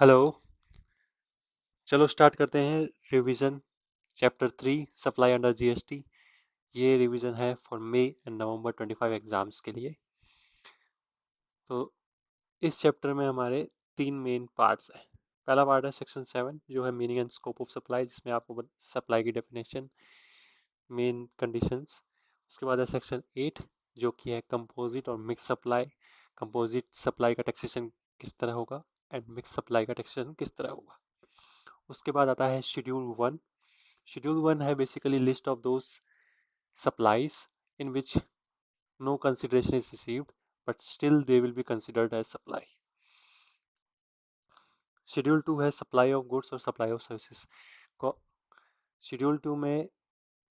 Hello. चलो start करते हैं revision. Chapter 3 supply under GST. ये रिवीजन है for May and November 25 exams के लिए। तो इस चैप्टर में हमारे तीन मेन पार्ट्स हैं। पहला पार्ट है सेक्शन 7 जो है meaning and scope of supply, जिसमें आपको सप्लाई की डेफिनेशन, मेन कंडीशंस। उसके बाद है सेक्शन 8 जो कि है कंपोजिट और मिक्स सप्लाई। कंपोजिट सप्लाई का टैक्सेशन किस तरह होगा एंड मिक्स सप्लाई का टैक्सेशन किस तरह होगा। उसके बाद आता है शेड्यूल 1। Schedule 1 है basically list of those supplies in which no consideration is received, but still they will be considered as supply. Schedule 2 है supply of goods और supply of services को। Schedule 2 में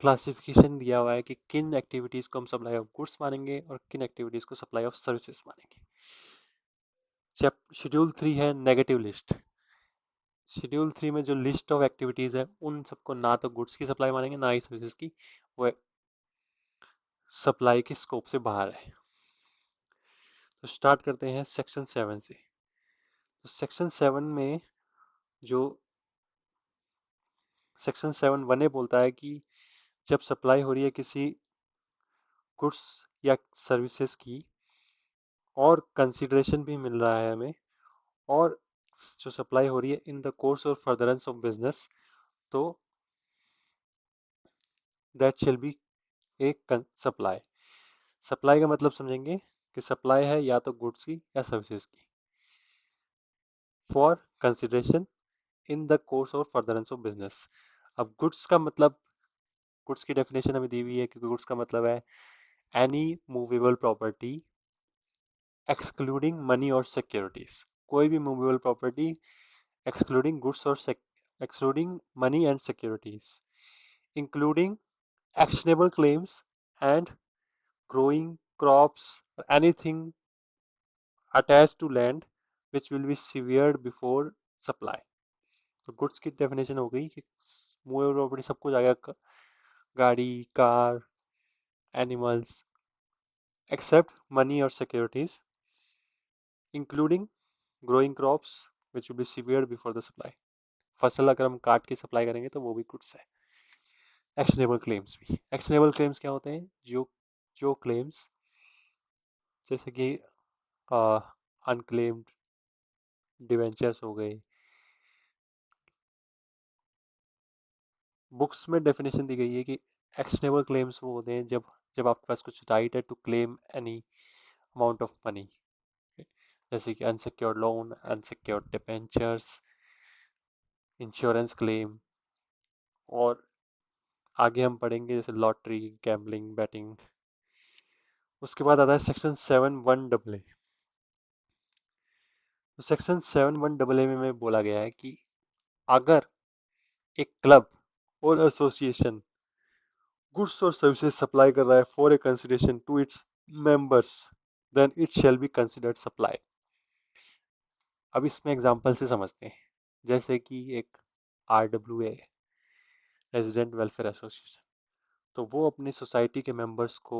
क्लासिफिकेशन दिया हुआ है कि किन एक्टिविटीज को हम सप्लाई ऑफ गुड्स मानेंगे और किन एक्टिविटीज को सप्लाई ऑफ सर्विसेज मानेंगे। शेड्यूल 3 है नेगेटिव लिस्ट। शेड्यूल 3 में जो लिस्ट ऑफ एक्टिविटीज है उन सबको ना तो गुड्स की सप्लाई मानेंगे ना ही सर्विसेज की, वो सप्लाई के स्कोप से बाहर है। तो स्टार्ट करते हैं सेक्शन 7 से। तो सेक्शन 7 में जो सेक्शन 7 वन ए बोलता है कि जब सप्लाई हो रही है किसी गुड्स या सर्विसेज की और कंसिडरेशन भी मिल रहा है हमें, और जो सप्लाई हो रही है इन द कोर्स और फर्दरेंस ऑफ बिजनेस, तो दैट शेल बी एक सप्लाई। सप्लाई का मतलब समझेंगे कि सप्लाई है या तो गुड्स की या सर्विसेज की for consideration in the course और फर्दरेंस ऑफ बिजनेस। अब गुड्स का मतलब, गुड्स की डेफिनेशन हमें दी हुई है कि गुड्स का मतलब है any movable property excluding money और सिक्योरिटीज। कोई भी मूवेबल प्रॉपर्टी एक्सक्लूडिंग गुड्स और excluding money and securities, including actionable claims and growing crops or anything attached to land which will be severed before supply। तो goods की definition हो गई कि movable property सब कुछ आ गया, गाड़ी, कार, एनिमल्स, एक्सेप्ट मनी और securities, including growing crops which will be severe before the supply. फसल अगर हम काट के सप्लाई करेंगे तो वो भी गुड्स है। एक्शनेबल क्लेम्स भी, एक्शनेबल क्लेम्स क्या होते हैं? जो जो क्लेम्स जैसे कि अनक्लेम्ड डिवेंचर्स हो गए। बुक्स में डेफिनेशन दी गई है कि एक्शनेबल क्लेम्स वो होते हैं जब जब आपके पास कुछ राइट है to claim any amount of money, जैसे कि unsecured loan, unsecured debentures, insurance claim, और आगे हम पढ़ेंगे जैसे लॉटरी, गैम्बलिंग, बैटिंग। उसके बाद आता है सेक्शन 7(1)(a). तो सेक्शन 7(1)(a) में बोला गया है कि अगर एक क्लब और एसोसिएशन गुड्स और सर्विसेज सप्लाई कर रहा है for a consideration to its members, then it shall be considered supply. अब इसमें एग्जांपल से समझते हैं। जैसे कि एक RWA, रेजिडेंट वेलफेयर एसोसिएशन, तो वो अपनी सोसाइटी के मेंबर्स को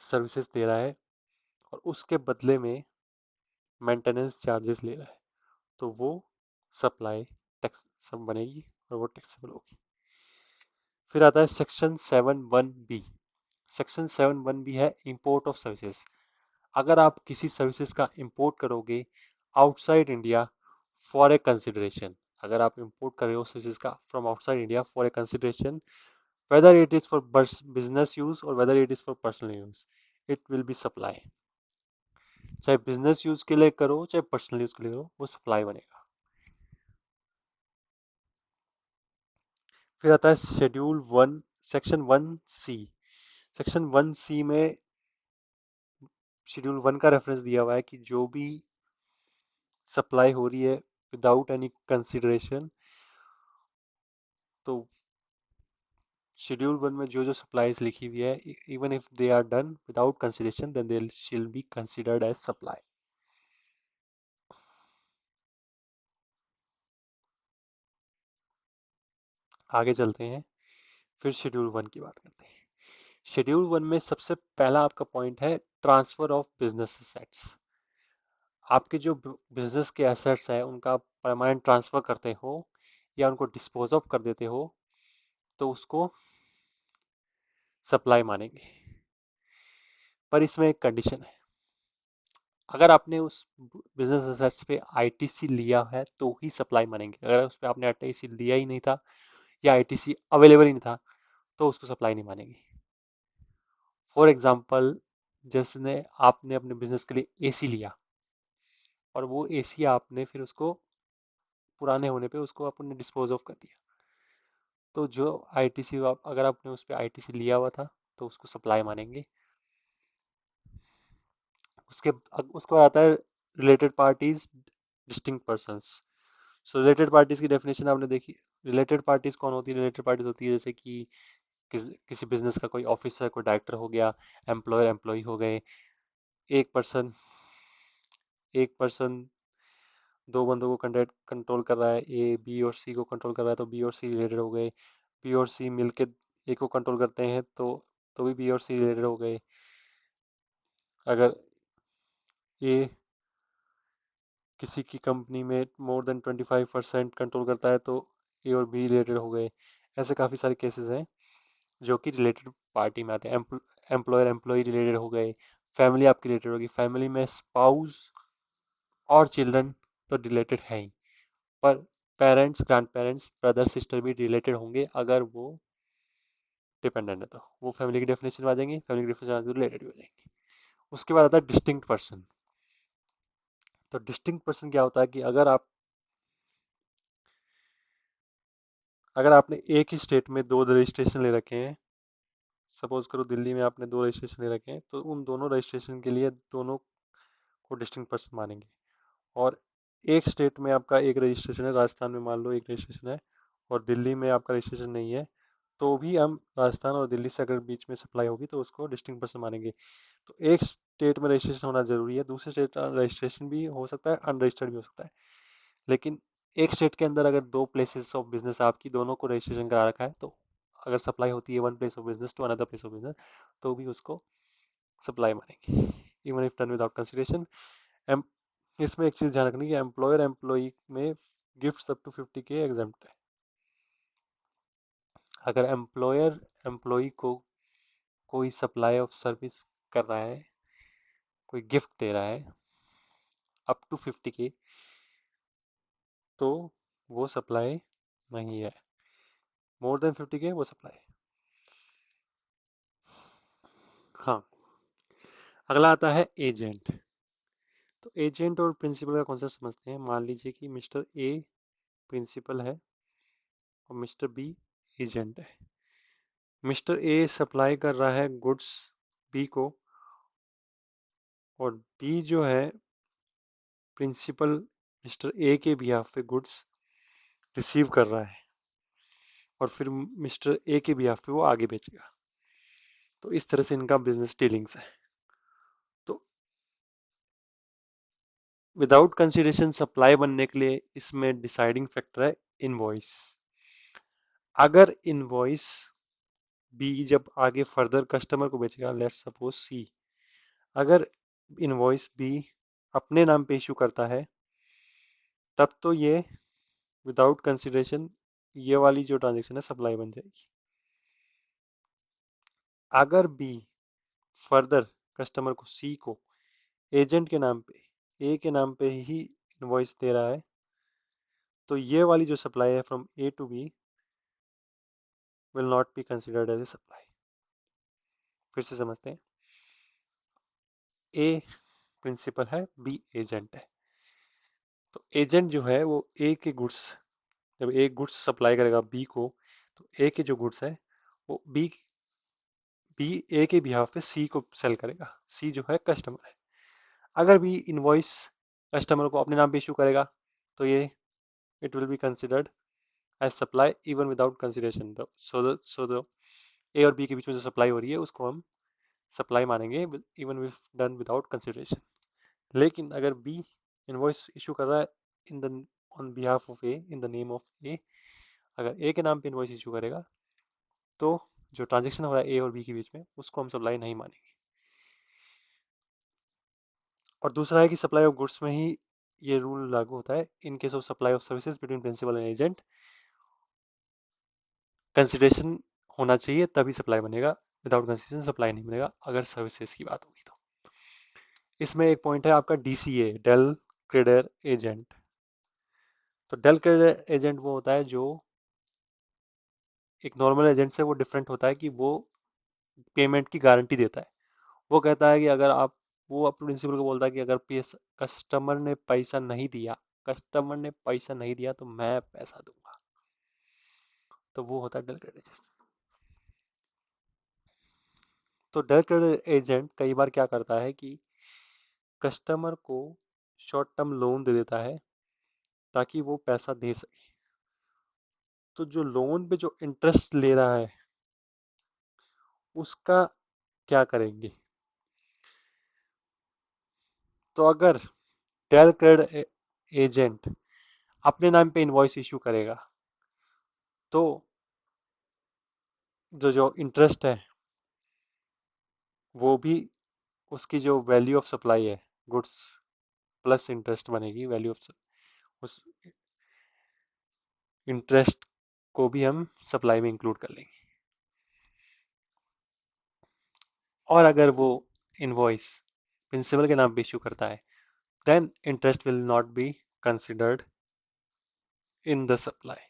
सर्विसेज दे रहा है और उसके बदले में मेंटेनेंस चार्जेस ले रहा है, तो वो सप्लाई टैक्स सब बनेगी और वो टैक्सेबल होगी। फिर आता है सेक्शन 7(1)(b). सेक्शन 7(1)(b) है इंपोर्ट ऑफ सर्विसेज। अगर आप किसी सर्विसेज का इंपोर्ट करोगे outside India for a consideration, अगर आप इंपोर्ट कर रहे हो सर्विसेज का from outside India for a consideration, whether it is for business use or whether it is for personal use, it will be supply। चाहे business use के लिए करो चाहे पर्सनल यूज के लिए करो, वो सप्लाई बनेगा। फिर आता है schedule 1, section 1C। Section 1C में शेड्यूल 1 का रेफरेंस दिया हुआ है कि जो भी सप्लाई हो रही है विदाउट एनी कंसिडरेशन, तो शेड्यूल 1 में जो जो सप्लाईज लिखी हुई है, even if they are done without consideration then they shall be considered as supply. आगे चलते हैं, फिर शेड्यूल 1 की बात करते हैं। शेड्यूल 1 में सबसे पहला आपका पॉइंट है ट्रांसफर ऑफ बिजनेस एसेट्स। आपके जो बिजनेस के एसेट्स हैं उनका परमानेंट ट्रांसफर करते हो या उनको डिस्पोज ऑफ कर देते हो तो उसको सप्लाई मानेंगे। पर इसमें एक कंडीशन है, अगर आपने उस बिजनेस एसेट्स पे आईटीसी लिया है तो ही सप्लाई मानेंगे। अगर उस पे आपने आईटीसी लिया ही नहीं था या आईटीसी अवेलेबल ही नहीं था तो उसको सप्लाई नहीं मानेंगे। फॉर एग्जाम्पल, जिसने आपने अपने बिजनेस के लिए एसी लिया और वो एसी आपने फिर उसको पुराने होने पे उसको आपने डिस्पोज ऑफ कर दिया, तो जो आईटीसी अगर आपने उस पर आईटीसी लिया हुआ था तो उसको सप्लाई मानेंगे। उसके बाद आता है रिलेटेड पार्टीज, डिस्टिंक्ट पर्संस। सो रिलेटेड पार्टीज की डेफिनेशन आपने देखी। रिलेटेड पार्टीज कौन होती है? रिलेटेड पार्टीज होती है जैसे कि किसी बिजनेस का कोई ऑफिसर, कोई डायरेक्टर हो गया, एम्प्लॉयर एम्प्लॉय हो गए, एक पर्सन एक पर्सन दो बंदों को कंट्रोल कर रहा है, ए बी और सी को कंट्रोल कर रहा है तो बी और सी रिलेटेड हो गए। बी और सी मिलके ए को कंट्रोल करते हैं तो भी बी और सी रिलेटेड हो गए। अगर ए किसी की कंपनी में मोर देन 25% कंट्रोल करता है तो ए और बी रिलेटेड हो गए। ऐसे काफ़ी सारे केसेस हैं जो कि रिलेटेड पार्टी में आते हैं। एम्प्लॉयर एम्प्लॉय रिलेटेड हो गए। फैमिली आपकी रिलेटेड होगी, फैमिली में स्पाउस और चिल्ड्रन तो रिलेटेड है ही, पर parents, grand parents, brother sister भी रिलेटेड होंगे अगर वो डिपेंडेंट है तो वो फैमिली की डेफिनेशन में आ जाएंगे, फैमिली की डेफिनेशन में रिलेटेड भी हो जाएंगे। उसके बाद आता है डिस्टिंक्ट पर्सन। तो डिस्टिंक्ट पर्सन क्या होता है कि अगर आपने एक ही स्टेट में दो रजिस्ट्रेशन ले रखे हैं, सपोज करो दिल्ली में आपने दो रजिस्ट्रेशन ले रखे हैं, तो उन दोनों रजिस्ट्रेशन के लिए दोनों को डिस्टिंक्ट पर्सन मानेंगे। और एक स्टेट में आपका एक रजिस्ट्रेशन है, राजस्थान में मान लो एक रजिस्ट्रेशन है और दिल्ली में आपका रजिस्ट्रेशन नहीं है, तो भी हम राजस्थान और दिल्ली से अगर बीच में सप्लाई होगी तो उसको डिस्टिंक्ट पर्सन मानेंगे। तो एक स्टेट में रजिस्ट्रेशन होना जरूरी है, दूसरे स्टेट रजिस्ट्रेशन भी हो सकता है, अनरजिस्टर्ड भी हो सकता है। लेकिन एक स्टेट के अंदर अगर दो प्लेसेस ऑफ बिजनेस आपकी दोनों को रजिस्ट्रेशन करा रखा है तो अगर सप्लाई होती है one place of business to another place of business तो भी उसको सप्लाई मानेंगे, even if done without consideration. इसमें एक चीज ध्यान रखनी है, एम्प्लॉयर एम्प्लॉई में gift up to 50K exempt है। अगर एम्प्लॉयर एम्प्लॉई को कोई सप्लाई ऑफ सर्विस कर रहा है, कोई गिफ्ट दे रहा है अप टू 50K, तो वो सप्लाई नहीं है। मोर देन 50K वो सप्लाई है। हाँ, अगला आता है एजेंट। तो एजेंट और प्रिंसिपल का कॉन्सेप्ट समझते हैं। मान लीजिए कि मिस्टर ए प्रिंसिपल है और मिस्टर बी एजेंट है। मिस्टर ए सप्लाई कर रहा है गुड्स बी को और बी जो है प्रिंसिपल मिस्टर ए के बिहाफ पे गुड्स रिसीव कर रहा है और फिर मिस्टर ए के बिहाफ पे वो आगे बेचेगा। तो इस तरह से इनका बिजनेस डीलिंग्स है। तो विदाउट कंसिडरेशन सप्लाई बनने के लिए इसमें डिसाइडिंग फैक्टर है इनवॉइस। अगर इनवॉइस बी जब आगे फर्दर कस्टमर को बेचेगा, लेट्स सपोज सी, अगर इनवॉइस बी अपने नाम पे इशू करता है तब तो ये विदाउट कंसिडरेशन ये वाली जो ट्रांजेक्शन है सप्लाई बन जाएगी। अगर बी फर्दर कस्टमर को सी को एजेंट के नाम पे ए के नाम पे ही इनवॉइस दे रहा है तो ये वाली जो सप्लाई है from A to B will not be considered as a supply. फिर से समझते हैं, ए प्रिंसिपल है, बी एजेंट है। तो एजेंट जो है वो ए के गुड्स, जब ए गुड्स सप्लाई करेगा बी को तो ए के जो गुड्स है वो बी ए के बिहाफ पे सी को सेल करेगा। सी जो है कस्टमर है। अगर बी इनवॉइस कस्टमर को अपने नाम पे इशू करेगा तो ये it will be considered as supply even without consideration. So the A और बी के बीच में जो सप्लाई हो रही है उसको हम सप्लाई मानेंगे even if done without consideration. लेकिन अगर बी इनवॉइस इशू कर रहा है in the on behalf of A in the name of A, अगर ए के नाम पे इनवॉइस इशू करेगा तो जो ट्रांजेक्शन हो रहा है ए और बी के बीच में उसको हम सप्लाई नहीं मानेंगे। और दूसरा है कि सप्लाई ऑफ गुड्स में ही ये रूल लागू होता है। In case of supply of services between principal and agent, consideration होना चाहिए तभी सप्लाई बनेगा, विदाउट कंसिडरेशन सप्लाई नहीं बनेगा अगर सर्विसेज की बात होगी तो। इसमें एक पॉइंट है आपका डीसीए, डेल क्रेडर एजेंट। तो डेल क्रेडर एजेंट वो होता है जो एक नॉर्मल एजेंट से वो डिफरेंट होता है कि वो पेमेंट की गारंटी देता है। वो कहता है कि अगर आप, वो अपने प्रिंसिपल को बोलता है कि अगर कस्टमर ने पैसा नहीं दिया, कस्टमर ने पैसा नहीं दिया तो मैं पैसा दूंगा। तो वो होता है डेल क्रेडिट एजेंट। तो डेल क्रेडिट एजेंट कई बार क्या करता है कि कस्टमर को शॉर्ट टर्म लोन दे देता है ताकि वो पैसा दे सके। तो जो लोन पे जो इंटरेस्ट ले रहा है उसका क्या करेंगे? तो अगर डेल क्रेडिट एजेंट अपने नाम पे इनवॉइस इशू करेगा तो जो जो इंटरेस्ट है वो भी उसकी जो वैल्यू ऑफ सप्लाई है, गुड्स प्लस इंटरेस्ट बनेगी, वैल्यू ऑफ उस इंटरेस्ट को भी हम सप्लाई में इंक्लूड कर लेंगे। और अगर वो इनवॉइस प्रिंसिपल के नाम पे इशू करता है then interest will not be considered in the supply.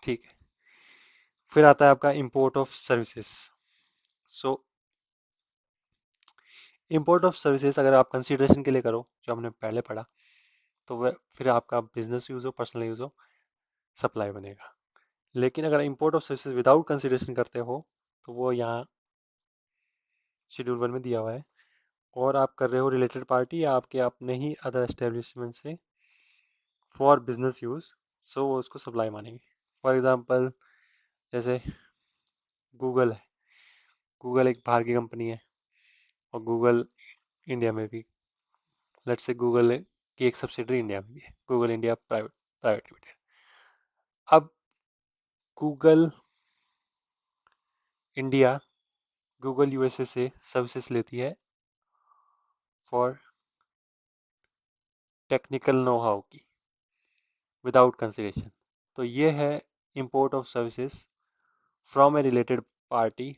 ठीक है। फिर आता है आपका import of services. So import of services अगर आप कंसिडरेशन के लिए करो, जो हमने पहले पढ़ा, तो वह फिर आपका बिजनेस यूज हो, पर्सनल यूज हो, सप्लाई बनेगा। लेकिन अगर import of services without consideration करते हो तो वो यहाँ शेड्यूल 1 में दिया हुआ है। और आप कर रहे हो रिलेटेड पार्टी या आपके अपने ही अदर एस्टेब्लिशमेंट से फॉर बिजनेस यूज, सो वो उसको सप्लाई मानेंगे। फॉर एग्जांपल जैसे गूगल है, गूगल एक बाहर की कंपनी है और गूगल इंडिया में भी, लेट्स से गूगल की एक सब्सिडरी इंडिया में भी है, Google India private private limited. अब गूगल इंडिया गूगल यूएसए से सर्विसेज लेती है फॉर टेक्निकल नो हाउ की, विदाउट कंसिडरेशन। तो ये है import of services from A related party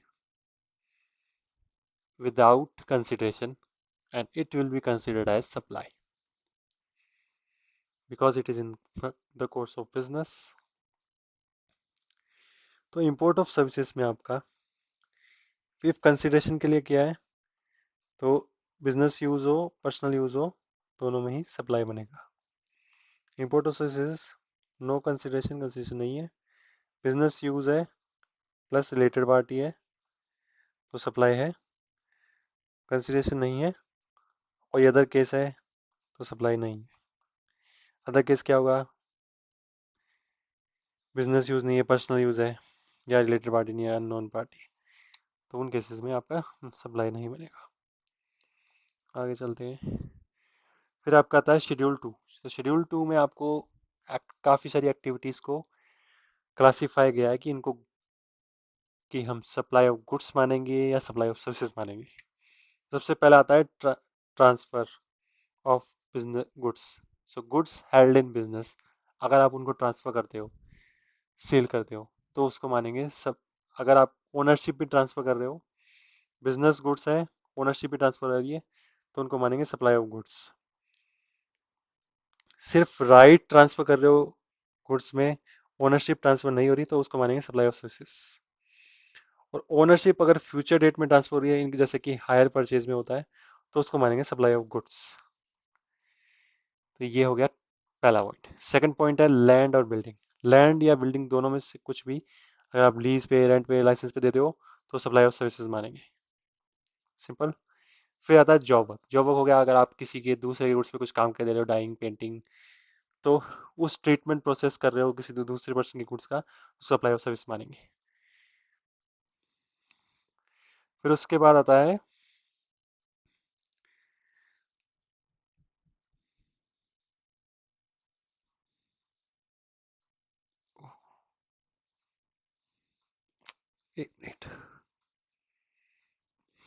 without consideration, and it will be considered as supply because it is in the course of business। तो import of services में आपका fifth consideration के लिए क्या है? तो बिजनेस यूज हो, personal use हो, दोनों में ही सप्लाई बनेगा। Import of services no consideration, consideration नहीं है, बिजनेस यूज है प्लस रिलेटेड पार्टी है तो सप्लाई है, कंसिडरेशन नहीं है। और ये अदर केस है तो सप्लाई नहीं है। अदर केस क्या होगा? बिजनेस यूज नहीं है, पर्सनल यूज है, या रिलेटेड पार्टी नहीं है, अननोन पार्टी, तो उन केसेस में आपका सप्लाई नहीं बनेगा। आगे चलते हैं। फिर आपका आता है शेड्यूल 2। तो शेड्यूल 2 में आपको काफ़ी सारी एक्टिविटीज़ को क्लासीफाई गया है कि इनको, कि हम सप्लाई ऑफ गुड्स मानेंगे या सप्लाई ऑफ सर्विसेज मानेंगे। सबसे पहला आता है transfer of business goods. So goods held in business, अगर आप उनको ट्रांसफर करते हो, सेल करते हो, तो उसको मानेंगे सब। अगर आप ओनरशिप भी ट्रांसफर कर रहे हो, बिजनेस गुड्स है, ओनरशिप भी ट्रांसफर हो रही है, तो उनको मानेंगे सप्लाई ऑफ गुड्स। सिर्फ राइट ट्रांसफर कर रहे हो गुड्स में, ओनरशिप ट्रांसफर नहीं हो रही, तो उसको मानेंगे सप्लाई ऑफ सर्विसेज। और ओनरशिप अगर फ्यूचर डेट में ट्रांसफर हो रही है, जैसे कि हायर परचेज में होता है, तो उसको मानेंगे सप्लाई ऑफ गुड्स। तो ये हो गया पहला पॉइंट। सेकंड पॉइंट है लैंड और बिल्डिंग। लैंड या बिल्डिंग दोनों में से कुछ भी अगर आप लीज पे, रेंट पे, लाइसेंस पे देते हो तो सप्लाई ऑफ सर्विसेज मानेंगे। सिंपल। फिर आता है जॉब वर्क। जॉब वर्क हो गया अगर आप किसी के दूसरे रूट्स पे कुछ काम कर दे रहे हो, डाइंग, पेंटिंग, तो उस ट्रीटमेंट प्रोसेस कर रहे हो किसी दूसरे पर्सन के गुड्स का, सप्लाई ऑफ सर्विस मानेंगे। फिर उसके बाद आता है एक मिनट।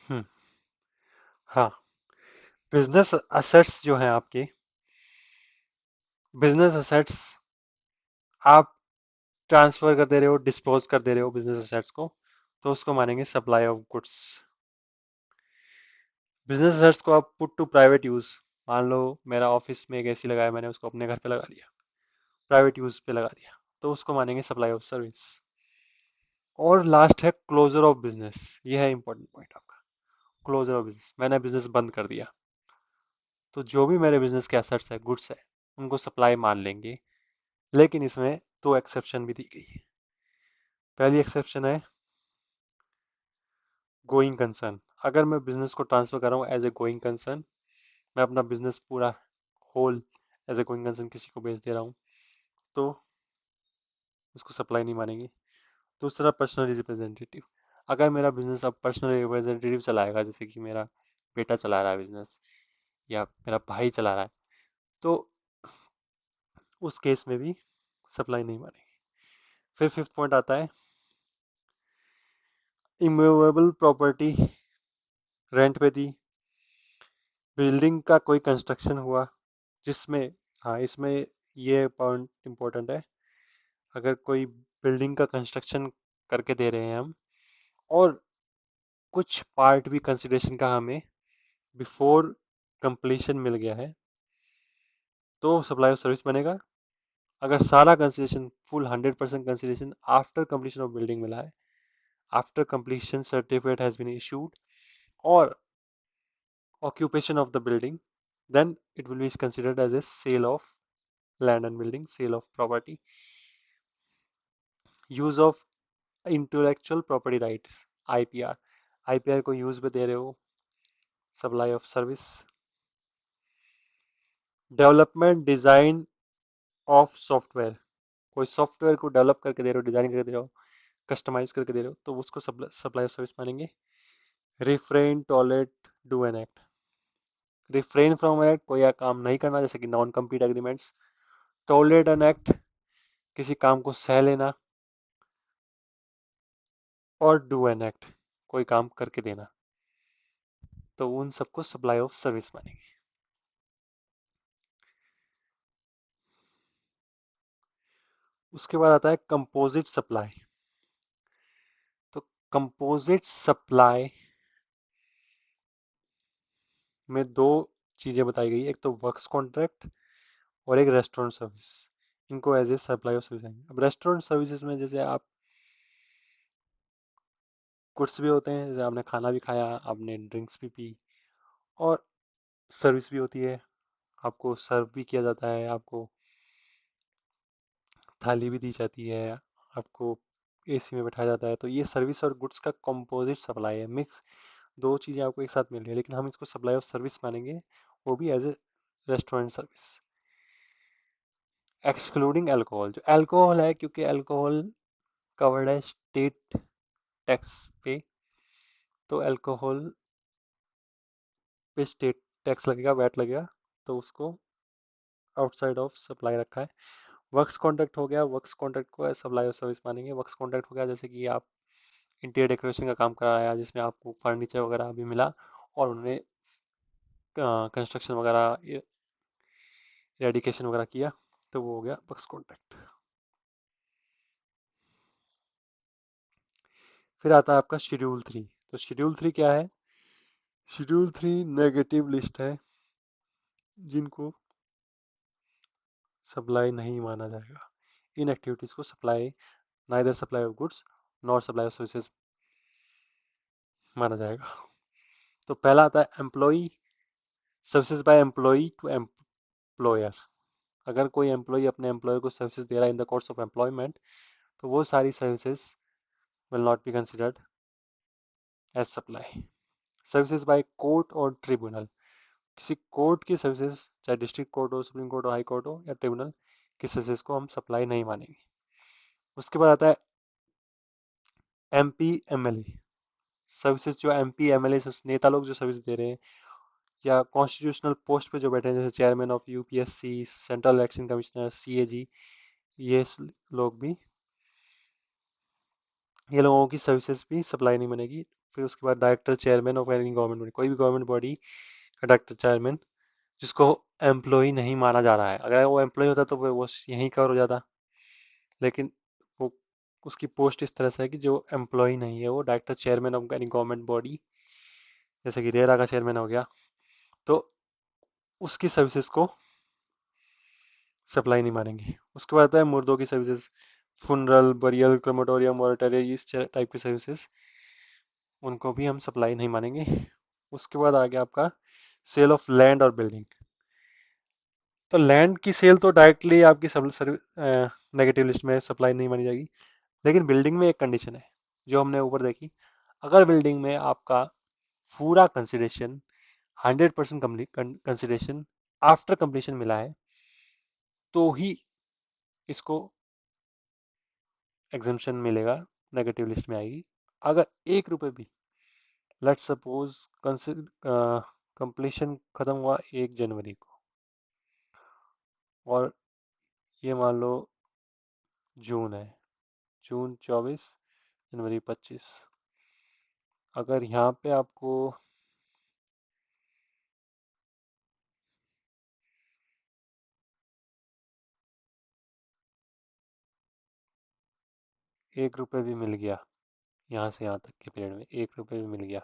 हम्म। हाँ। बिजनेस असेट्स जो हैं आपके, बिजनेस असेट्स आप ट्रांसफर कर दे रहे हो, डिस्पोज कर दे रहे हो बिजनेस असेट्स को, तो उसको मानेंगे supply of goods. Business assets को आप पुट टू प्राइवेट यूज, मान लो मेरा ऑफिस में एक एसी लगाया, मैंने उसको अपने घर पे लगा दिया, प्राइवेट यूज पे लगा दिया, तो उसको मानेंगे सप्लाई ऑफ सर्विस। और लास्ट है क्लोजर ऑफ बिजनेस, ये है इंपॉर्टेंट पॉइंट आपका। क्लोजर ऑफ बिजनेस, मैंने बिजनेस बंद कर दिया, तो जो भी मेरे बिजनेस के एसेट्स है, गुड्स है, उनको सप्लाई मान लेंगे। लेकिन इसमें दो एक्सेप्शन भी दी गई है। पहली एक्सेप्शन है गोइंग कंसर्न। अगर मैं बिजनेस को ट्रांसफर कर रहा हूँ एज ए गोइंग कंसर्न, मैं अपना बिजनेस पूरा whole as a going concern किसी को बेच दे रहा हूँ, तो उसको सप्लाई नहीं मानेंगे। दूसरा पर्सनल रिप्रेजेंटेटिव, अगर मेरा बिजनेस अब पर्सनल रिप्रेजेंटेटिव चलाएगा, जैसे कि मेरा बेटा चला रहा है बिजनेस या मेरा भाई चला रहा है, तो उस केस में भी सप्लाई नहीं मानेंगे। फिर फिफ्थ पॉइंट आता है इमूवेबल प्रॉपर्टी रेंट पे दी, बिल्डिंग का कोई कंस्ट्रक्शन हुआ जिसमें, हाँ इसमें ये पॉइंट इंपॉर्टेंट है, अगर कोई बिल्डिंग का कंस्ट्रक्शन करके दे रहे हैं हम, और कुछ पार्ट भी कंसिडरेशन का हमें बिफोर कंप्लीशन मिल गया है, तो सप्लाई ऑफ सर्विस बनेगा। अगर सारा consideration full 100% consideration after completion of building मिला है, after completion certificate has been issued, और occupation of the building, then it will be considered as a sale of land and building, sale of property. use of intellectual property rights, IPR, IPR को use पे दे रहे हो, supply of service. Development design of software, कोई software को develop करके दे रहे हो, design करके दे रहे हो, कस्टमाइज करके दे रहे हो, तो उसको सप्लाई ऑफ सर्विस मानेंगे। Refrain toilet do an act, refrain from act, कोई काम नहीं करना, जैसे कि non compete agreements. Tolerate an act, किसी काम को सह लेना। और डू एन एक्ट, कोई काम करके देना, तो उन सबको सप्लाई ऑफ सर्विस मानेंगे। उसके बाद आता है कंपोजिट सप्लाई। तो कंपोजिट सप्लाई में दो चीजें बताई गई, एक तो वर्क्स कॉन्ट्रैक्ट और एक रेस्टोरेंट सर्विस, इनको as a supply of service आएंगे। अब रेस्टोरेंट सर्विसेज में जैसे आप गुड्स भी होते हैं, जैसे आपने खाना भी खाया, आपने ड्रिंक्स भी पी, और सर्विस भी होती है, आपको सर्व भी किया जाता है, आपको थाली भी दी जाती है, आपको एसी में बैठाया जाता है, तो ये सर्विस और गुड्स का कंपोजिट सप्लाई है, मिक्स दो चीज़ें आपको एक साथ मिल रही है, लेकिन हम इसको सप्लाई ऑफ सर्विस मानेंगे, वो भी as a restaurant service. Excluding alcohol, जो अल्कोहल है, क्योंकि अल्कोहल कवर्ड है स्टेट टैक्स पे, तो अल्कोहल पे स्टेट टैक्स लगेगा, वैट लगेगा, तो उसको आउटसाइड ऑफ सप्लाई रखा है। वर्क्स कॉन्ट्रैक्ट हो गया, वर्क्स कॉन्ट्रैक्ट को सप्लाई ऑफ सर्विस मानेंगे। वर्क्स कॉन्ट्रैक्ट हो गया जैसे कि आप इंटीरियर डेकोरेशन का काम कराया, जिसमें आपको फर्नीचर वगैरह भी मिला, और उन्होंने कंस्ट्रक्शन वगैरह, रेडिकेशन वगैरह किया, तो वो हो गया वर्क्स कॉन्ट्रैक्ट। फिर आता है आपका शेड्यूल 3। तो शेड्यूल 3 क्या है? शेड्यूल 3 नेगेटिव लिस्ट है, जिनको सप्लाई नहीं माना जाएगा। इन एक्टिविटीज को supply, neither supply of goods nor supply of services माना जाएगा। तो पहला आता है employ services by employ to employer. अगर कोई एम्प्लॉय अपने एम्प्लॉयर को सर्विसेज दे रहा है in the course of employment, तो वो सारी services will not be considered as supply. Services by court और ट्रिब्यूनल, किसी कोर्ट की सर्विसेज, चाहे डिस्ट्रिक्ट कोर्ट हो, सुप्रीम कोर्ट हो, हाई कोर्ट हो, या ट्रिब्यूनल की सर्विसेज को हम सप्लाई नहीं मानेंगे। उसके बाद आता है एमपी एमएलए सर्विसेज, जो एमपी एमएलए नेता लोग जो सर्विस दे रहे हैं, या कॉन्स्टिट्यूशनल पोस्ट पे जो बैठे हैं, जैसे chairman of UPSC, central election commissioner, CAG, ये लोग भी ये लोगों की सर्विसेज भी सप्लाई नहीं बनेगी। फिर उसके बाद director chairman of any government body, कोई भी गवर्नमेंट बॉडी का डायरेक्टर चेयरमैन जिसको एम्प्लॉय नहीं माना जा रहा है, अगर वो एम्प्लॉय होता तो वो यहीं कवर हो जाता, लेकिन वो उसकी पोस्ट इस तरह से है कि जो एम्प्लॉय नहीं है वो director chairman of any government body, जैसे कि रेरा का चेयरमैन हो गया, तो उसकी सर्विसेज को सप्लाई नहीं मानेंगे। उसके बाद आता है मुर्दों की सर्विसेज, फुनरल, बरियल, क्रोमेटोरियम, मोर्टरी, इस टाइप की सर्विसेज, उनको भी हम सप्लाई नहीं मानेंगे। उसके बाद आ गया आपका सेल ऑफ लैंड और बिल्डिंग। तो लैंड की सेल तो डायरेक्टली आपकी सब नेगेटिव लिस्ट में सप्लाई नहीं मानी जाएगी, लेकिन बिल्डिंग में एक कंडीशन है जो हमने ऊपर देखी, अगर बिल्डिंग में आपका पूरा कंसिडरेशन 100% कंसिडरेशन आफ्टर कंप्लीशन मिला है तो ही इसको एग्जाम्पशन मिलेगा, नेगेटिव लिस्ट में आएगी। अगर 1 रुपए भी, लेट्स सपोज कंप्लीशन खत्म हुआ 1 जनवरी को, और ये मान लो जून है, जून 24, जनवरी 25, अगर यहाँ पे आपको 1 रुपए भी मिल गया, यहाँ से यहाँ तक के पीरियड में 1 रुपए भी मिल गया,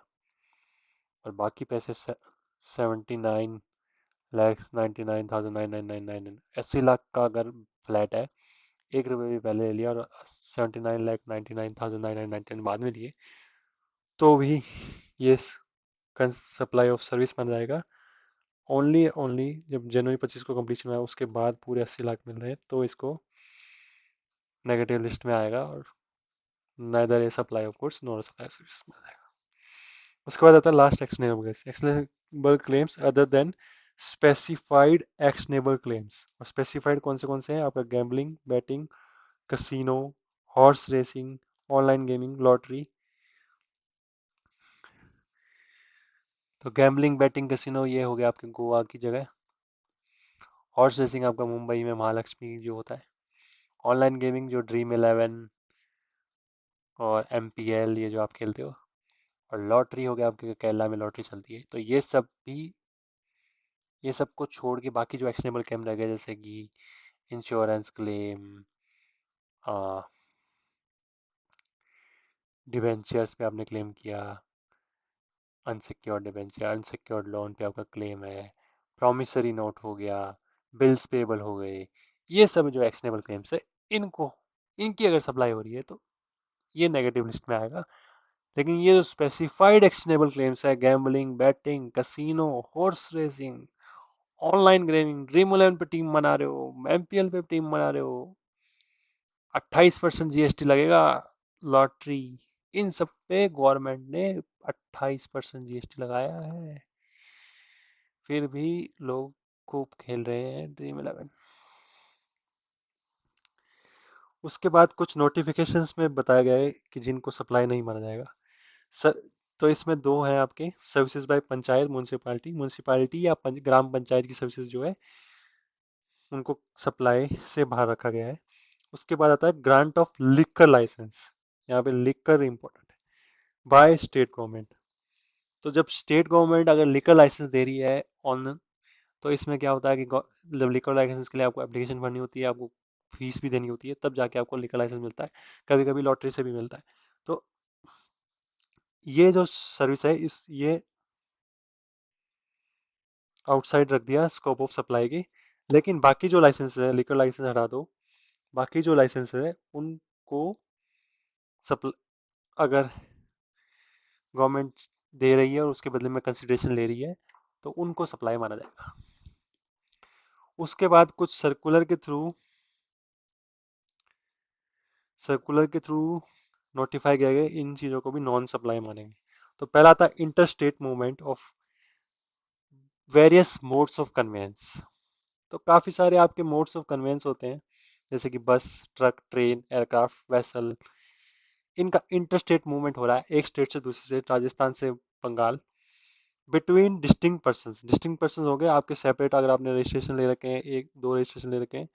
और बाकी पैसे 79,99,999, 80 लाख का अगर फ्लैट है, 1 रुपए भी पहले ले लिया और 79,99,999 बाद में लिए, तो भी ये सप्लाई ऑफ सर्विस बन जाएगा। ओनली ओनली जब जनवरी 25 को कंप्लीशन हुआ उसके बाद पूरे 80 लाख मिल रहे हैं तो इसको नेगेटिव लिस्ट में आएगा, और neither A supply of goods nor supply service में आएगा। उसके बाद आता है last actionable claims other than specified actionable claims. और स्पेसिफाइड कौन से हैं आपका, gambling, batting, casino, horse racing, online gaming, lottery. तो गैम्बलिंग, बैटिंग, कसिनो ये हो गया आपके गोवा की जगह, हॉर्स रेसिंग आपका मुंबई में महालक्ष्मी जो होता है, ऑनलाइन गेमिंग जो ड्रीम 11 और MPL ये जो आप खेलते हो, और लॉटरी हो गया आपके केरला में लॉटरी चलती है। तो ये सब भी, ये सब को छोड़ के बाकी जो एक्शनेबल क्लेम रह गए जैसे कि इंश्योरेंस क्लेम, डिवेंचर्स पे आपने क्लेम किया, अनसिक्योर्ड डिवेंचर, अनसिक्योर्ड लोन पे आपका क्लेम है, प्रॉमिसरी नोट हो गया, बिल्स पेबल हो गए, ये सब जो एक्शनेबल क्लेम्स है, इनको, इनकी अगर सप्लाई हो रही है तो ये नेगेटिव लिस्ट में आएगा। लेकिन ये जो स्पेसिफाइड एक्शनेबल क्लेम्स है, gambling, batting, casino, horse racing, online gaming, dream 11 पे टीम बना रहे हो, MPL पे टीम बना रहे हो, 28% GST लगेगा, लॉटरी, इन सब पे गवर्नमेंट ने 28% GST लगाया है, फिर भी लोग खूब खेल रहे हैं ड्रीम 11। उसके बाद कुछ नोटिफिकेशंस में बताया गया है कि जिनको सप्लाई नहीं माना जाएगा। सर, तो इसमें दो हैं आपके, services by panchayat, municipality, municipality या ग्राम पंचायत की सर्विसेज जो है उनको सप्लाई से बाहर रखा गया है। उसके बाद आता है ग्रांट ऑफ लिकर लाइसेंस, यहाँ पे लिकर इंपॉर्टेंट है, बाय स्टेट गवर्नमेंट। तो जब स्टेट गवर्नमेंट अगर लिकर लाइसेंस दे रही है ऑन, तो इसमें क्या होता है कि जब लिकर लाइसेंस के लिए आपको एप्लीकेशन भरनी होती है, आपको फीस भी देनी होती है, तब जाके आपको लिकर लाइसेंस मिलता है, कभी कभी लॉटरी से भी मिलता है। तो ये जो सर्विस है इस ये आउटसाइड रख दिया स्कोप ऑफ सप्लाई की। लेकिन बाकी जो लाइसेंस है, लिकर लाइसेंस हटा दो, बाकी जो लाइसेंस है उनको सप्ल अगर गवर्नमेंट दे रही है और उसके बदले में कंसिडरेशन ले रही है तो उनको सप्लाई माना जाएगा। उसके बाद कुछ सर्कुलर के थ्रू नोटिफाई किया गया, इन चीज़ों को भी नॉन सप्लाई मानेंगे। तो पहला था inter state movement of various modes of conveyance. तो काफ़ी सारे आपके मोड्स ऑफ कन्वेंस होते हैं, जैसे कि बस, ट्रक, ट्रेन, एयरक्राफ्ट, वेसल, इनका इंटर स्टेट मूवमेंट हो रहा है एक स्टेट से दूसरे स्टेट, राजस्थान से Bengal, between distinct person. Distinct person हो गए आपके सेपरेट, अगर आपने रजिस्ट्रेशन ले रखे हैं, एक दो रजिस्ट्रेशन ले रखे हैं,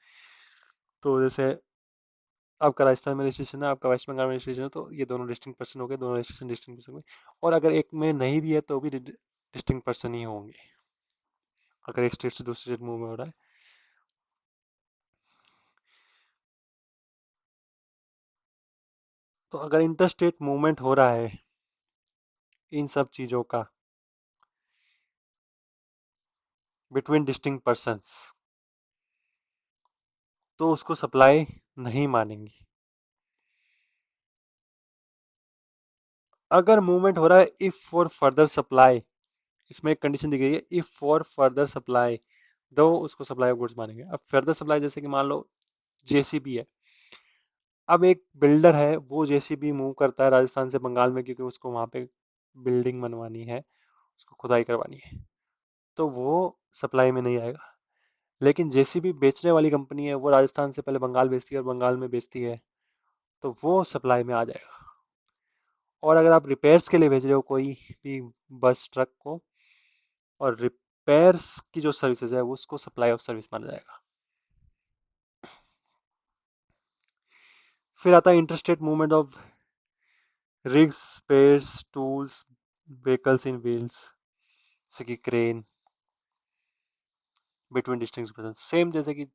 तो जैसे आपका राजस्थान में रजिस्ट्रेशन है, आपका वेस्ट बंगाल में रजिस्ट्रेशन है, तो ये दोनों डिस्टिंक्ट पर्सन हो गए, दोनों रजिस्ट्रेशन डिस्टिंक्ट पर्सन हो गए। और अगर एक में नहीं भी है तो भी डिस्टिंक्ट पर्सन ही होंगे, अगर एक स्टेट से दूसरे स्टेट मूव में हो रहा है। तो अगर इंटर स्टेट मूवमेंट हो रहा है इन सब चीजों का बिटवीन डिस्टिंक्ट पर्सन्स, तो उसको सप्लाई नहीं मानेंगे। अगर मूवमेंट हो रहा है इफ फॉर फर्दर सप्लाई, इसमें एक कंडीशन दी गई है, इफ फॉर फर्दर सप्लाई, दो उसको सप्लाई ऑफ गुड्स मानेंगे। अब फर्दर सप्लाई जैसे कि मान लो जेसीबी है, अब एक बिल्डर है वो जेसीबी मूव करता है राजस्थान से बंगाल में, क्योंकि उसको वहां पे बिल्डिंग बनवानी है, उसको खुदाई करवानी है, तो वो सप्लाई में नहीं आएगा। लेकिन जेसीबी बेचने वाली कंपनी है, वो राजस्थान से पहले बंगाल बेचती है और बंगाल में बेचती है, तो वो सप्लाई में आ जाएगा। और अगर आप रिपेयर्स के लिए भेज रहे हो कोई भी बस ट्रक को, और रिपेयर्स की जो सर्विसेज है वो उसको सप्लाई ऑफ सर्विस माना जाएगा। फिर आता है interstate movement of rigs, spares, tools, vehicles in wheels, जैसे कि क्रेन, बिटवीन डिस्टिंक्ट, सेम जैसे कि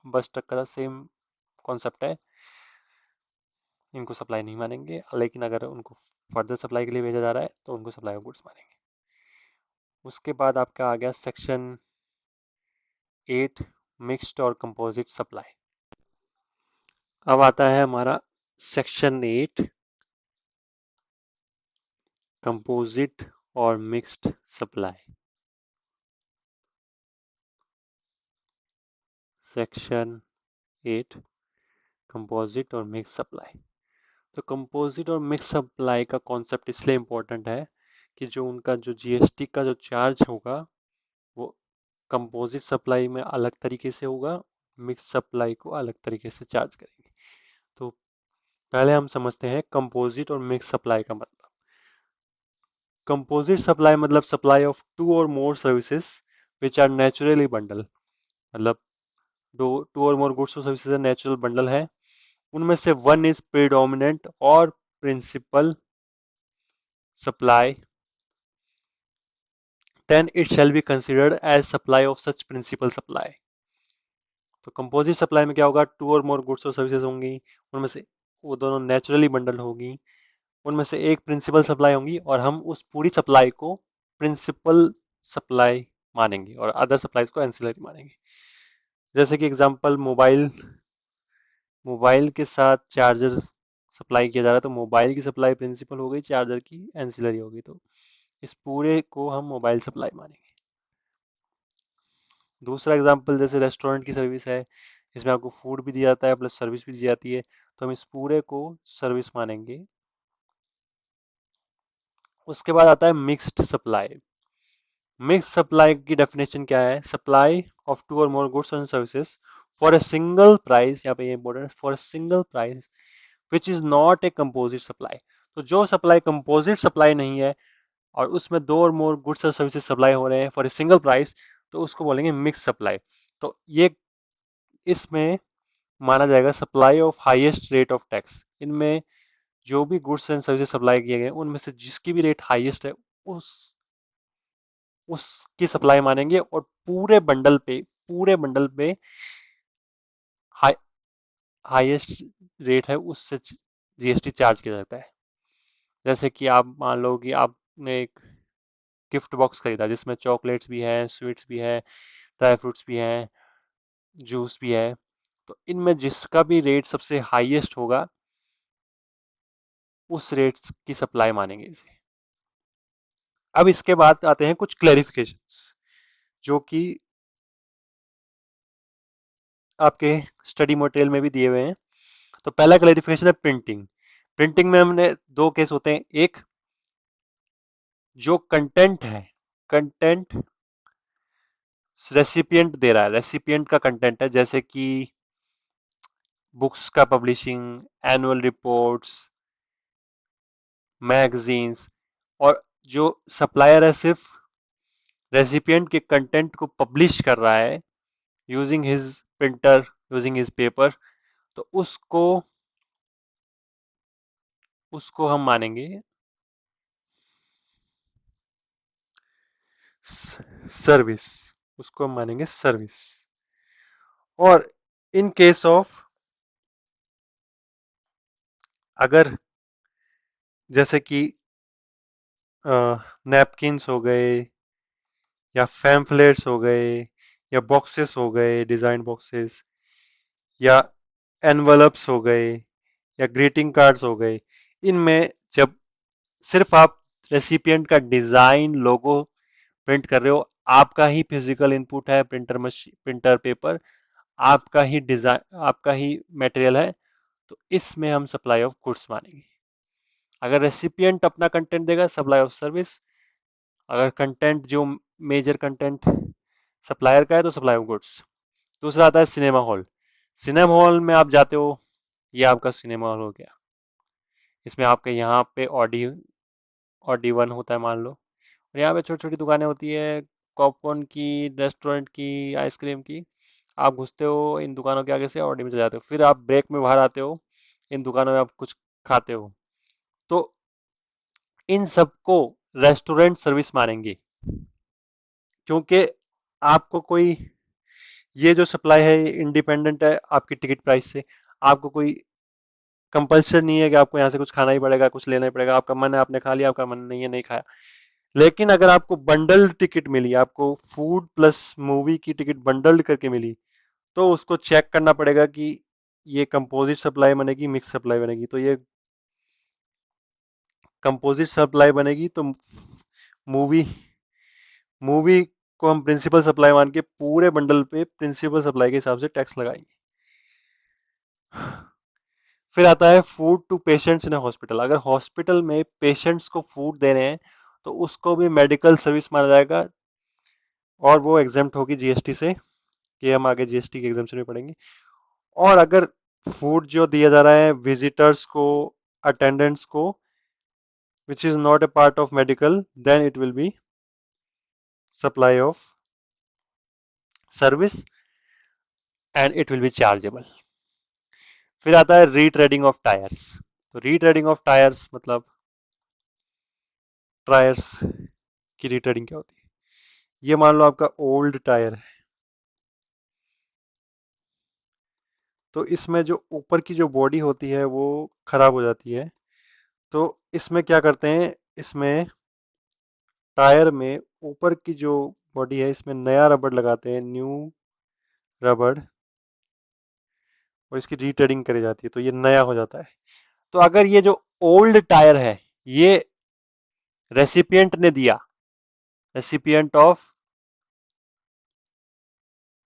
बस ट्रक का सेम कॉन्सेप्ट है, इनको सप्लाई नहीं मानेंगे। लेकिन अगर उनको फर्दर सप्लाई के लिए भेजा जा रहा है तो उनको सप्लाई ऑफ गुड्स मानेंगे। उसके बाद आपका आ गया सेक्शन 8, मिक्स्ड और कंपोजिट सप्लाई। अब आता है हमारा सेक्शन 8, कंपोजिट और मिक्स्ड सप्लाई। सेक्शन 8, कंपोजिट और मिक्स सप्लाई। तो कंपोजिट और मिक्स सप्लाई का कॉन्सेप्ट इसलिए इम्पोर्टेंट है कि जो उनका जो जीएसटी का जो चार्ज होगा वो कंपोजिट सप्लाई में अलग तरीके से होगा, मिक्स सप्लाई को अलग तरीके से चार्ज करेंगे। तो पहले हम समझते हैं कंपोजिट और मिक्स सप्लाई का मतलब। कंपोजिट सप्लाई मतलब supply of two or more services which are naturally bundle, मतलब दो टू और मोर गुड्स और सर्विसेज नेचुरल बंडल है, उनमें से वन इज प्रीडोमिनेंट और principal supply, then it shall be considered as supply of such principal supply। तो composite supply में क्या होगा, टू और मोर गुड्स और सर्विसेज होंगी, उनमें से वो दोनों नेचुरली बंडल होगी, उनमें से एक प्रिंसिपल सप्लाई होंगी, और हम उस पूरी सप्लाई को प्रिंसिपल सप्लाई मानेंगे और अदर सप्लाईज को एंसिलरी मानेंगे। जैसे कि एग्जांपल, मोबाइल मोबाइल के साथ चार्जर सप्लाई किया जा रहा है, तो मोबाइल की सप्लाई प्रिंसिपल हो गई, चार्जर की एंसिलरी होगी, तो इस पूरे को हम मोबाइल सप्लाई मानेंगे। दूसरा एग्जांपल जैसे रेस्टोरेंट की सर्विस है, इसमें आपको फूड भी दिया जाता है प्लस सर्विस भी दी जाती है, तो हम इस पूरे को सर्विस मानेंगे। उसके बाद आता है मिक्स्ड सप्लाई। मिक्स सप्लाई की डेफिनेशन क्या है, supply of two or more goods and services for a single price, यहाँ पे ये इंपॉर्टेंट है, for a single price which is not a composite supply. तो जो सप्लाई कंपोजिट सप्लाई नहीं है और उसमें दो और मोर गुड्स और सर्विसेज सप्लाई हो रहे हैं फॉर ए सिंगल प्राइस, तो उसको बोलेंगे मिक्स सप्लाई। तो ये इसमें माना जाएगा supply of highest rate of tax. इनमें जो भी गुड्स एंड सर्विसेज सप्लाई किए गए उनमें से जिसकी भी रेट हाईएस्ट है उस उसकी सप्लाई मानेंगे, और पूरे बंडल पे हाई हाईएस्ट रेट है उससे जीएसटी चार्ज किया जाता है। जैसे कि आप मान लो कि आपने एक गिफ्ट बॉक्स खरीदा जिसमें चॉकलेट्स भी हैं, स्वीट्स भी हैं, ड्राई फ्रूट्स भी हैं, जूस भी है, तो इनमें जिसका भी रेट सबसे हाईएस्ट होगा उस रेट की सप्लाई मानेंगे इसे। अब इसके बाद आते हैं कुछ क्लैरिफिकेशंस जो कि आपके स्टडी मटेरियल में भी दिए हुए हैं। तो पहला क्लैरिफिकेशन है प्रिंटिंग। प्रिंटिंग में हमने दो केस होते हैं, एक जो कंटेंट है, कंटेंट रेसिपिएंट दे रहा है, रेसिपिएंट का कंटेंट है, जैसे कि बुक्स का पब्लिशिंग, एनुअल रिपोर्ट्स, मैगजीन्स, और जो सप्लायर है सिर्फ रेसिपिएंट के कंटेंट को पब्लिश कर रहा है using his printer, using his paper, तो उसको उसको हम मानेंगे सर्विस। उसको हम मानेंगे सर्विस। और इन केस ऑफ, अगर जैसे कि नैपकिन्स हो गए, या पैम्फलेट्स हो गए, या बॉक्सेस हो गए, डिजाइन बॉक्सेस, या एनवलप्स हो गए, या ग्रीटिंग कार्ड्स हो गए, इनमें जब सिर्फ आप रेसिपिएंट का डिजाइन, लोगो प्रिंट कर रहे हो, आपका ही फिजिकल इनपुट है, प्रिंटर मशीन, प्रिंटर पेपर, आपका ही डिजाइन, आपका ही मटेरियल है, तो इसमें हम सप्लाई ऑफ गुड्स मानेंगे। अगर रेसिपिएंट अपना कंटेंट देगा, सप्लाई ऑफ सर्विस। अगर कंटेंट जो मेजर कंटेंट सप्लायर का है, तो सप्लाई ऑफ गुड्स। दूसरा आता है सिनेमा हॉल। सिनेमा हॉल में आप जाते हो, ये आपका सिनेमा हॉल हो गया। इसमें आपके यहाँ पे ऑडी ऑडी वन होता है मान लो, और यहाँ पे छोटी छोटी दुकानें होती है, पॉपकॉर्न की, रेस्टोरेंट की, आइसक्रीम की। आप घुसते हो इन दुकानों के आगे से, ऑडी में चले जाते हो, फिर आप ब्रेक में बाहर आते हो, इन दुकानों में आप कुछ खाते हो। तो इन सबको रेस्टोरेंट सर्विस मानेंगे, क्योंकि आपको कोई, ये जो सप्लाई है इंडिपेंडेंट है आपकी टिकट प्राइस से। आपको कोई कंपल्शन नहीं है कि आपको यहाँ से कुछ खाना ही पड़ेगा, कुछ लेना ही पड़ेगा। आपका मन है आपने खा लिया, आपका मन नहीं है नहीं खाया। लेकिन अगर आपको बंडल टिकट मिली, आपको फूड प्लस मूवी की टिकट बंडल्ड करके मिली, तो उसको चेक करना पड़ेगा कि ये कंपोजिट सप्लाई बनेगी, मिक्स सप्लाई बनेगी। तो ये कंपोजिट सप्लाई बनेगी, तो मूवी मूवी को हम प्रिंसिपल सप्लाई मान के पूरे बंडल पे प्रिंसिपल सप्लाई के हिसाब से टैक्स लगाएंगे। फिर आता है food to patients in hospital. अगर हॉस्पिटल में पेशेंट्स को फूड दे रहे हैं, तो उसको भी मेडिकल सर्विस माना जाएगा, और वो एग्जेम्प्ट होगी जीएसटी से। ये हम आगे जीएसटी के एग्जाम्पशन में पढ़ेंगे। और अगर फूड जो दिया जा रहा है विजिटर्स को, अटेंडेंट्स को, which is not a part of medical, then it will be supply of service and it will be chargeable. फिर आता है रीट्रेडिंग ऑफ टायर्स। तो रीट्रेडिंग ऑफ टायर्स मतलब टायर्स की रीट्रेडिंग क्या होती है? ये मान लो आपका ओल्ड टायर है, तो इसमें जो ऊपर की जो बॉडी होती है वो खराब हो जाती है। तो इसमें क्या करते हैं, इसमें टायर में ऊपर की जो बॉडी है, इसमें नया रबड़ लगाते हैं, न्यू रबड़, और इसकी रीटेडिंग करी जाती है, तो ये नया हो जाता है। तो अगर ये जो ओल्ड टायर है, ये रेसिपिएंट ने दिया, रेसिपिएंट ऑफ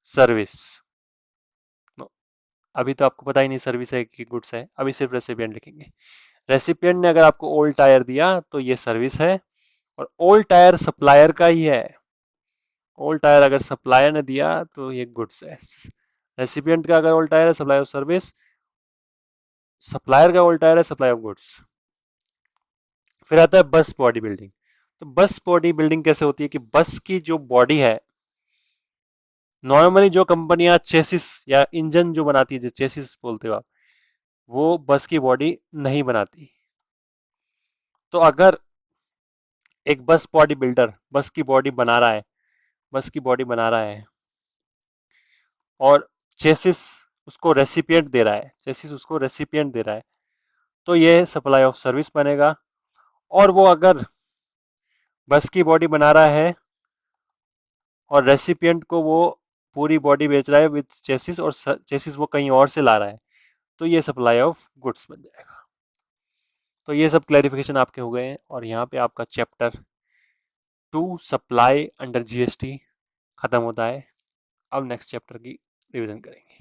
सर्विस, अभी तो आपको पता ही नहीं सर्विस है कि गुड्स है, अभी सिर्फ रेसिपिएंट लिखेंगे। रेसिपिएंट ने अगर आपको ओल्ड टायर दिया, तो ये सर्विस है, और ओल्ड टायर सप्लायर का ही है। ओल्ड टायर अगर सप्लायर ने दिया तो ये गुड्स है। रेसिपिएंट का अगर ओल्ड टायर है, सप्लाई ऑफ सर्विस। सप्लायर का ओल्ड टायर है, सप्लाई ऑफ गुड्स। फिर आता है बस बॉडी बिल्डिंग। तो बस बॉडी बिल्डिंग कैसे होती है कि बस की जो बॉडी है, नॉर्मली जो कंपनियां चेसिस या इंजन जो बनाती है, जो चेसिस बोलते हो आप, वो बस की बॉडी नहीं बनाती। तो अगर एक बस बॉडी बिल्डर बस की बॉडी बना रहा है, बस की बॉडी बना रहा है, और चेसिस उसको रेसिपिएंट दे रहा है, चेसिस उसको रेसिपिएंट दे रहा है, तो ये सप्लाई ऑफ सर्विस बनेगा। और वो अगर बस की बॉडी बना रहा है और रेसिपिएंट को वो पूरी बॉडी बेच रहा है विद चेसिस, और चेसिस वो कहीं और से ला रहा है, तो ये सप्लाई ऑफ गुड्स बन जाएगा। तो ये सब क्लैरिफिकेशन आपके हो गए हैं, और यहाँ पे आपका चैप्टर 2 सप्लाई अंडर जीएसटी खत्म होता है। अब नेक्स्ट चैप्टर की रिवीजन करेंगे।